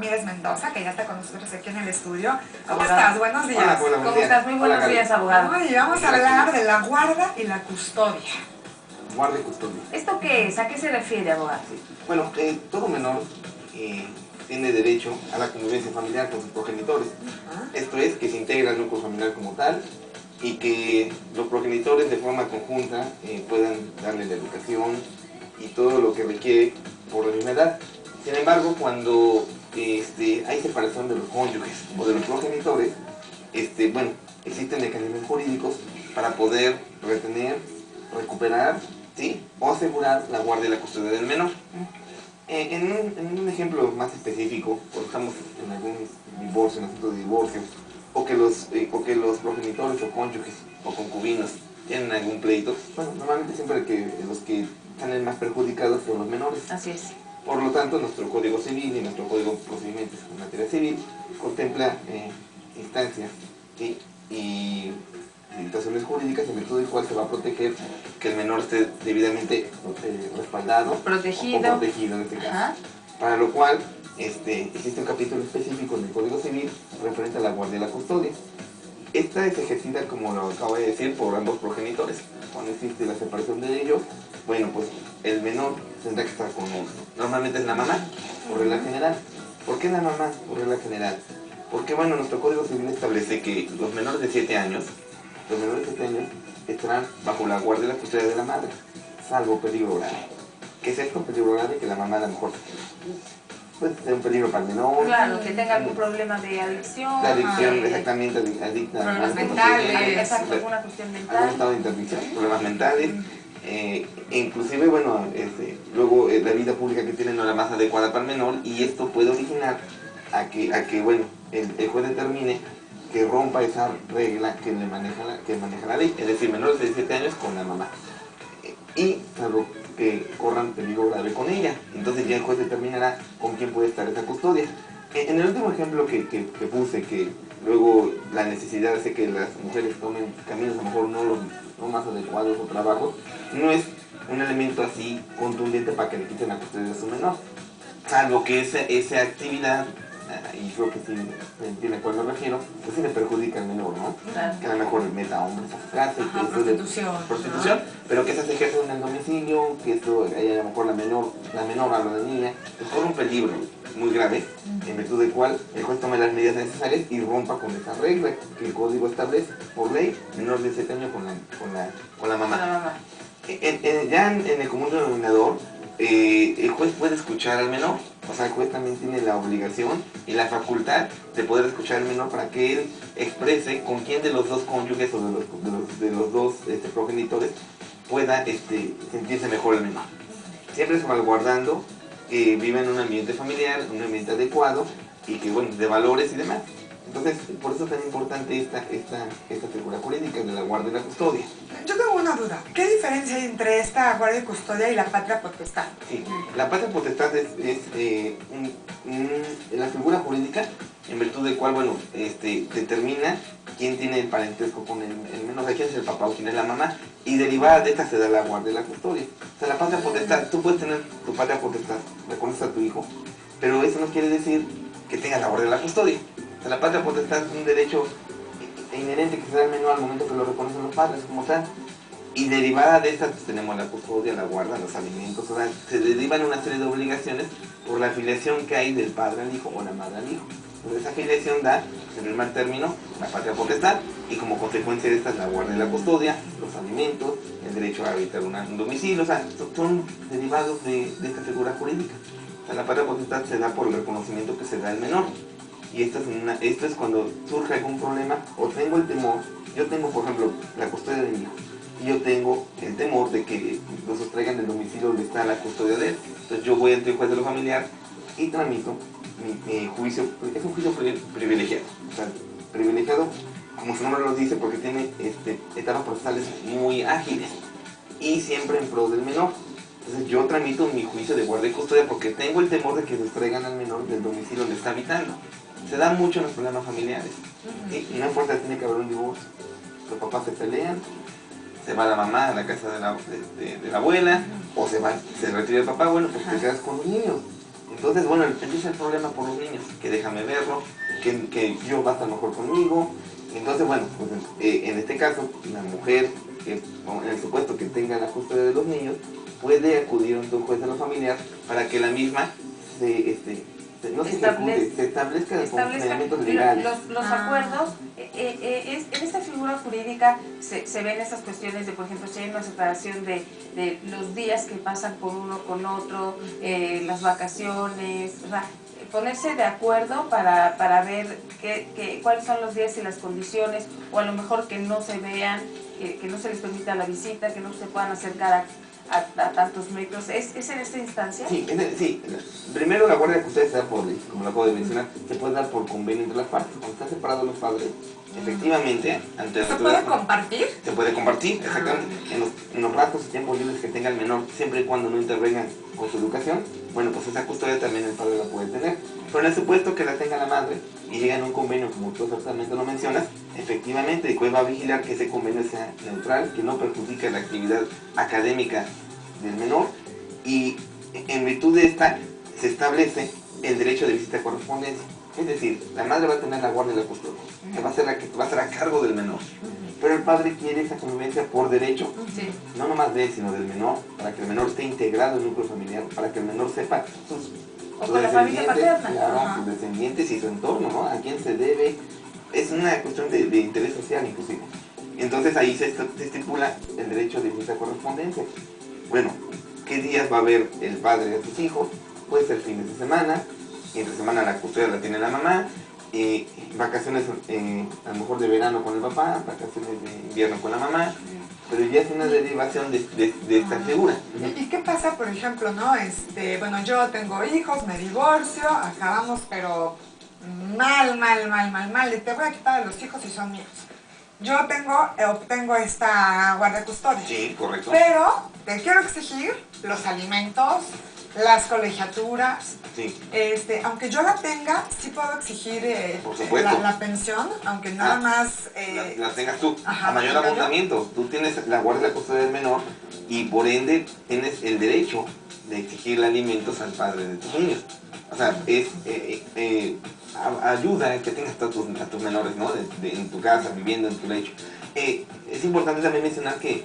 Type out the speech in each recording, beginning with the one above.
Ramírez Mendoza, que ya está con nosotros aquí en el estudio. ¿Cómo estás? Buenos días. Hola, hola, ¿Cómo estás? Muy buenos días, abogado. Y vamos a hablar de la guarda y la custodia. Guarda y custodia. ¿Esto qué es? ¿A qué se refiere, abogado? Sí. Bueno, todo menor tiene derecho a la convivencia familiar con sus progenitores. Esto es, que se integra al núcleo familiar como tal y que los progenitores de forma conjunta puedan darle la educación y todo lo que requiere por la misma edad. Sin embargo, cuando hay separación de los cónyuges o de los progenitores, bueno, existen mecanismos jurídicos para poder retener, recuperar, ¿sí?, o asegurar la guardia y la custodia del menor. En un ejemplo más específico, cuando estamos en algún divorcio, en asunto de divorcio, o que los progenitores o cónyuges o concubinos tienen algún pleito, bueno, normalmente siempre los que salen más perjudicados son los menores. Así es. Por lo tanto, nuestro Código Civil y nuestro Código de Procedimientos en materia civil contempla instancias, ¿sí?, y limitaciones jurídicas en virtud del cual se va a proteger que el menor esté debidamente respaldado protegido. o protegido en este caso. Ajá. Para lo cual existe un capítulo específico en el Código Civil referente a la guardia y la custodia. Esta es ejercida, como lo acabo de decir, por ambos progenitores. Cuando existe la separación de ellos, bueno, pues el menor tendrá que estar con uno. Normalmente es la mamá, por regla general. ¿Por qué la mamá, por regla general? Porque, bueno, nuestro Código Civil establece que los menores de 7 años estarán bajo la guardia y la custodia de la madre, salvo peligro grave. ¿Qué es esto? Peligro grave, que la mamá a lo mejor puede ser un peligro para el menor. Claro, que tenga algún problema de adicción. La adicción, exactamente, adicta. Problemas mentales. Exacto, alguna cuestión mental. Algún estado de interdicción, problemas mentales. Inclusive, bueno, luego la vida pública que tiene no es la más adecuada para el menor, y esto puede originar a que bueno, el juez determine que rompa esa regla que maneja la ley, es decir, menores de 17 años con la mamá. Y salvo que corran peligro grave con ella, entonces ya el juez determinará con quién puede estar esa custodia. En el último ejemplo que puse, que luego la necesidad hace que las mujeres tomen caminos a lo mejor no más adecuados o trabajos, no es un elemento así contundente para que le quiten la custodia de su menor, salvo que esa actividad, y creo que sí se entiende a cuál me refiero, pues sí le perjudica al menor, ¿no? Claro. Que a lo mejor meta a hombres a su casa. Ajá, y que prostitución, pero que esa se ejerce en el domicilio, que esto, a lo mejor la menor habla de niña, pues corre un peligro muy grave, en virtud del cual el juez tome las medidas necesarias y rompa con esa regla que el código establece, por ley, menor de 7 años con la mamá. Con la mamá. Ya en el común denominador, el juez puede escuchar al menor, o sea, el juez también tiene la obligación y la facultad de poder escuchar al menor para que él exprese con quién de los dos cónyuges o de los dos progenitores pueda sentirse mejor el menor. Siempre salvaguardando que viva en un ambiente familiar, un ambiente adecuado y que, bueno, de valores y demás. Entonces, por eso es tan importante esta figura jurídica de la guardia y la custodia. Yo tengo una duda. ¿Qué diferencia hay entre esta guardia y custodia y la patria potestad? Sí, la patria potestad es la figura jurídica en virtud del cual, bueno, determina quién tiene el parentesco con el menor, o sea, quién es el papá o quién es la mamá, y derivada de esta se da la guardia y la custodia. O sea, la patria potestad, tú puedes tener tu patria potestad, reconoces a tu hijo, pero eso no quiere decir que tengas la guardia y la custodia. O sea, la patria potestad es un derecho inherente que se da al menor al momento que lo reconocen los padres como tal. Y derivada de esta, pues tenemos la custodia, la guarda, los alimentos, o sea, se derivan una serie de obligaciones por la afiliación que hay del padre al hijo o la madre al hijo. Entonces esa afiliación da, en primer término, la patria potestad, y como consecuencia de esta la guarda y la custodia, los alimentos, el derecho a habitar un domicilio, o sea, son derivados de esta figura jurídica. O sea, la patria potestad se da por el reconocimiento que se da al menor. Y esto es cuando surge algún problema, o tengo el temor, yo tengo, por ejemplo, la custodia de mi hijo, y yo tengo el temor de que lo sustraigan del domicilio donde está la custodia de él. Entonces yo voy ante el juez de lo familiar y tramito mi juicio, es un juicio privilegiado. O sea, privilegiado, como su nombre lo dice, porque tiene etapas procesales muy ágiles y siempre en pro del menor. Entonces yo tramito mi juicio de guardia y custodia porque tengo el temor de que sustraigan al menor del domicilio donde está habitando. Se da mucho en los problemas familiares. ¿Sí? No importa, tiene que haber un divorcio. Los papás se pelean, se va la mamá a la casa de la abuela, o se retira el papá, bueno, pues te quedas con los niños. Entonces, bueno, empieza el problema por los niños, que déjame verlo, que yo va a estar mejor conmigo. Entonces, bueno, pues, en este caso, la mujer, en el supuesto que tenga la custodia de los niños, puede acudir ante un juez de la familiar para que la misma se establezca con lineamientos legales. Los acuerdos, en esta figura jurídica se ven esas cuestiones de, por ejemplo, si hay una separación de los días que pasan con uno con otro, las vacaciones, o sea, ponerse de acuerdo para ver cuáles son los días y las condiciones, o a lo mejor que no se vean, que no se les permita la visita, que no se puedan acercar a tantos metros. ¿Es en esta instancia? Sí, sí. Primero la guardia de custodia se da por ley, como lo acabo de mencionar, se puede dar por convenio entre las partes. Cuando están separados los padres, efectivamente, ante la ¿Se puede compartir? se puede compartir, exactamente. En los ratos y tiempos libres que tenga el menor, siempre y cuando no intervengan con su educación, bueno, pues esa custodia también el padre la puede tener. Pero en el supuesto que la tenga la madre y llegan a un convenio, como tú exactamente lo mencionas, efectivamente, el juez va a vigilar que ese convenio sea neutral, que no perjudique la actividad académica del menor, y en virtud de esta se establece el derecho de visita correspondencia. Es decir, la madre va a tener la guardia y la custodia, que va a ser la que va a estar a cargo del menor. Pero el padre quiere esa convivencia por derecho, Sí. no nomás de él, sino del menor, para que el menor esté integrado en un núcleo familiar, para que el menor sepa sus con la familia paterna. claro, sus descendientes y su entorno, ¿no? A quién se debe. Es una cuestión de interés social, inclusive. Entonces ahí se estipula el derecho de visita correspondencia. Bueno, ¿qué días va a ver el padre de sus hijos? Puede ser fines de semana, entre semana la custodia la tiene la mamá, vacaciones a lo mejor de verano con el papá, vacaciones de invierno con la mamá, pero ya es una derivación de esta figura. ¿Y qué pasa, por ejemplo, no? Bueno, yo tengo hijos, me divorcio, acabamos, pero mal, y te voy a quitar a los hijos y son míos. Yo obtengo esta guardia custodia. Sí, correcto. Pero te quiero exigir los alimentos, las colegiaturas. Sí. Aunque yo la tenga, sí puedo exigir Por supuesto. la pensión, aunque nada más... la tengas tú. Ajá, A mayor ¿tengo yo? abundamiento, tú tienes la guardia y la custodia del menor y por ende tienes el derecho de exigirle alimentos al padre de tus niños. O sea, es ayuda a que tengas a tus menores, ¿no? En tu casa, viviendo en tu lecho. Es importante también mencionar que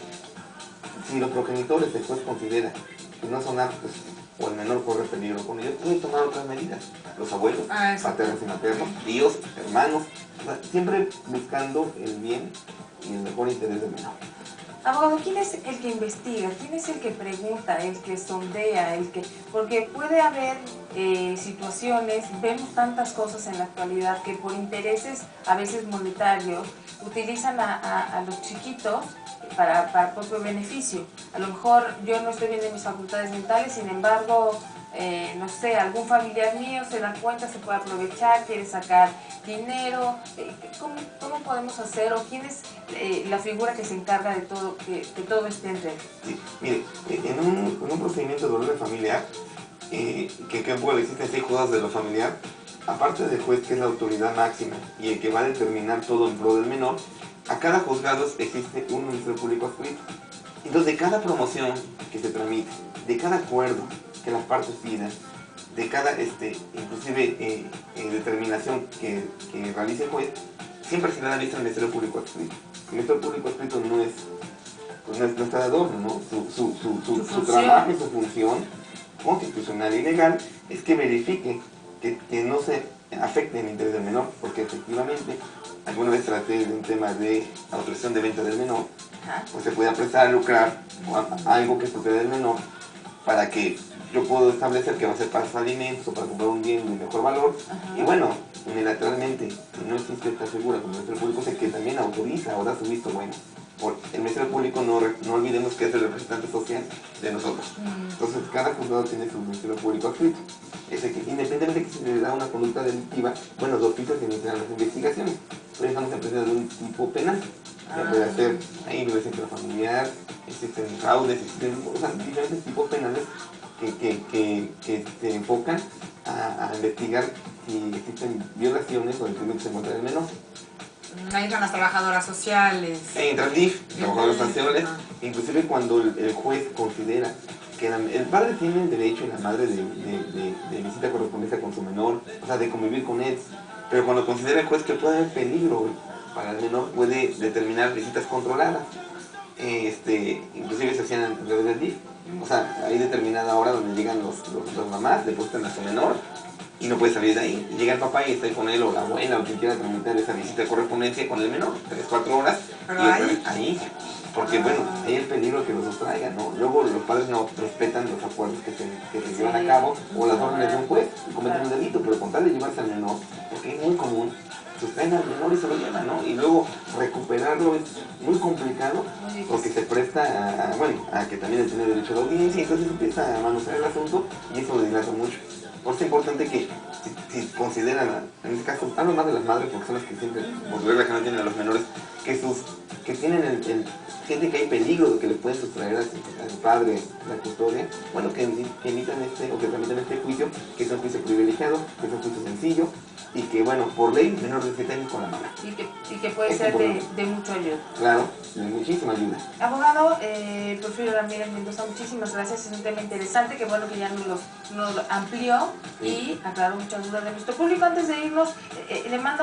si los progenitores después consideran que no son aptos o el menor corre peligro con ellos, puede tomar otras medidas. Los abuelos, paternos y maternos, tíos, hermanos, o sea, siempre buscando el bien y el mejor interés del menor. Abogado, ¿quién es el que investiga? ¿Quién es el que pregunta, el que sondea, porque puede haber situaciones, vemos tantas cosas en la actualidad que por intereses a veces monetarios utilizan a los chiquitos para propio beneficio. A lo mejor yo no estoy bien en mis facultades mentales, sin embargo, no sé, algún familiar mío se da cuenta, se puede aprovechar, quiere sacar dinero. ¿Cómo podemos hacer o quién es la figura que se encarga de todo, que todo esté entre? Sí, mire, en un procedimiento de orden familiar, que existen 6 juzgados de lo familiar, aparte del juez que es la autoridad máxima y el que va a determinar todo en pro del menor, a cada juzgado existe un ministerio público adscrito. Entonces, de cada promoción que se tramite, de cada acuerdo que las partes pidan, de cada inclusive determinación que realice el juez, siempre se le da vista al ministerio público adscrito. El ministerio público adscrito no está de adorno, ¿no? Su trabajo y su función constitucional y legal es que verifique que no se afecte el interés del menor, porque efectivamente alguna vez traté de un tema de autorización de venta del menor, pues se puede apresar a lucrar algo que es propiedad del menor, para que yo puedo establecer que va a ser para sus alimentos o para comprar un bien de mejor valor. Y bueno, unilateralmente, si no existe esta figura como el Ministerio Público, que también autoriza o da su visto bueno. El Ministerio Público no olvidemos que es el representante social de nosotros. Entonces cada juzgado tiene su Ministerio Público adscrito. Independientemente de que se le da una conducta delictiva, bueno, los oficios se inician las investigaciones. Pero estamos en presencia de un tipo penal. Ya puede ser ahí violencia intrafamiliar, existen fraudes, existen diferentes tipos penales que se enfocan a investigar si existen violaciones o delitos en contra del menor. Ahí están las trabajadoras sociales. Entra el DIF, trabajadoras sociales, inclusive cuando el juez considera el padre tiene el derecho y la madre de visita correspondencia con su menor, o sea, de convivir con él, pero cuando considera el juez que puede haber peligro para el menor, puede determinar visitas controladas. Inclusive se hacían a través del DIF. O sea, hay determinada hora donde llegan los mamás, depositan a su menor y no puede salir de ahí. Llega el papá y está ahí con él o la abuela o quien quiera tramitar esa visita de correspondencia con el menor, 3, 4 horas. Pero y ahí, porque bueno, hay el peligro que los sustraigan, ¿no? Luego los padres no respetan los acuerdos que se llevan a cabo o las órdenes de un juez y cometen un delito, pero con tal de llevarse al menor, porque es muy común, sustraen al menor y se lo llevan, ¿no? Y luego recuperarlo es muy complicado porque se presta a que también él tiene derecho a la audiencia y entonces empieza a manosear el asunto y eso lo dilata mucho. Por eso es importante que si consideran, en este caso, hablo más de las madres porque son las que siempre, por regla que no tienen a los menores, que tienen gente que hay peligro de que les pueden sustraer al padre la custodia, bueno, que emitan o que tramitan este juicio, que es un juicio privilegiado, que es un juicio sencillo, y que, bueno, por ley, menor de 7 años con la mamá. Y que puede ser de mucha ayuda. Claro, de muchísima ayuda. Abogado Porfirio Ramírez Mendoza, muchísimas gracias. Es un tema interesante, que bueno que ya nos amplió y aclaró muchas dudas de nuestro público. Antes de irnos, le mando